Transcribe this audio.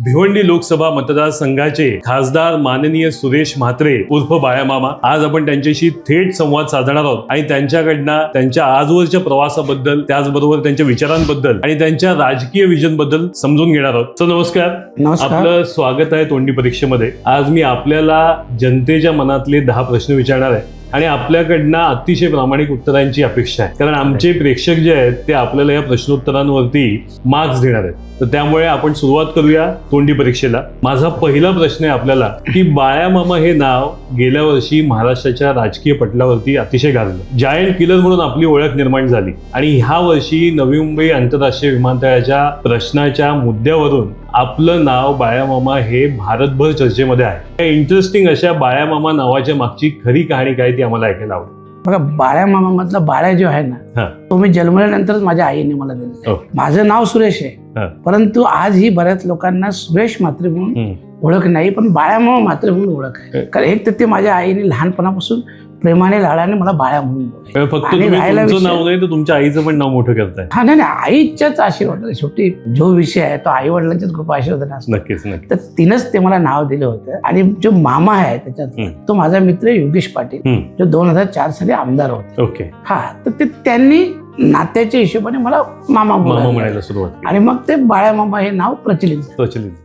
भिवंडी लोकसभा मतदारसंघाचे खासदार माननीय सुरेश म्हात्रे उर्फ बाळामामा. आज आपण त्यांच्याशी थेट संवाद साधणार आहोत आणि त्यांच्याकडनं त्यांच्या आजवरच्या प्रवासाबद्दल, त्याचबरोबर त्यांच्या विचारांबद्दल आणि त्यांच्या राजकीय विजन बद्दल समजून घेणार आहोत. तर नमस्कार. आपलं स्वागत आहे तोंडी परीक्षेमध्ये. आज मी आपल्याला जनतेच्या मनातले 10 प्रश्न विचारणार आहे आणि आपल्याकडनं अतिशय प्रामाणिक उत्तरांची अपेक्षा आहे, कारण आमचे प्रेक्षक जे आहेत ते आपल्याला या प्रश्नोत्तरांवरती मार्क्स देणार आहेत. तर त्यामुळे आपण सुरुवात करूया तोंडी परीक्षेला. माझा पहिला प्रश्न आहे आपल्याला की बाळामामा हे नाव गेल्या वर्षी महाराष्ट्राच्या राजकीय पटलावरती अतिशय गाजलं. जायंट किलर म्हणून आपली ओळख निर्माण झाली आणि ह्या वर्षी नवी मुंबई आंतरराष्ट्रीय विमानतळाच्या प्रश्नाच्या मुद्द्यावरून आपलं नाव बाळामामा हे भारतभर चर्चेमध्ये आहे. इंटरेस्टिंग अशा बाळामामा नावाच्या मागची खरी कहाणी काय ती आम्हाला ऐकायला आवडेल. बघा, बाळामामा मधला बाळा जो आहे ना, तो मी जन्मल्यानंतरच माझ्या आईने मला दिला. माझं नाव सुरेश आहे, परंतु आजही बऱ्याच लोकांना सुरेश म्हात्रे म्हणून ओळख नाही, पण बाळामामा म्हात्रे म्हणून ओळख आहे. कारण एक तर ते माझ्या आईने लहानपणापासून प्रेमाने लाडाने मला बाळा म्हणून फक्त तुमचं नाव नाही तर तुमच्या आईचं पण नाव मोठं करताय. हा, नाही, आईच्याच आशीर्वाद. शेवटी जो विषय आहे तो आई वडिलांच्याच कृपा आशीर्वाद असतो. नक्कीच. तर तिनंच ते मला नाव दिलं होतं. आणि जो मामा आहे त्याच्यात, तो माझा मित्र योगेश पाटील, जो 2004 साली आमदार होते. ओके. हा, तर ते त्यांनी नात्याच्या हिशोबाने मला मामा म्हणायला सुरुवात, आणि मग ते बाळामामा हे नाव प्रचलित.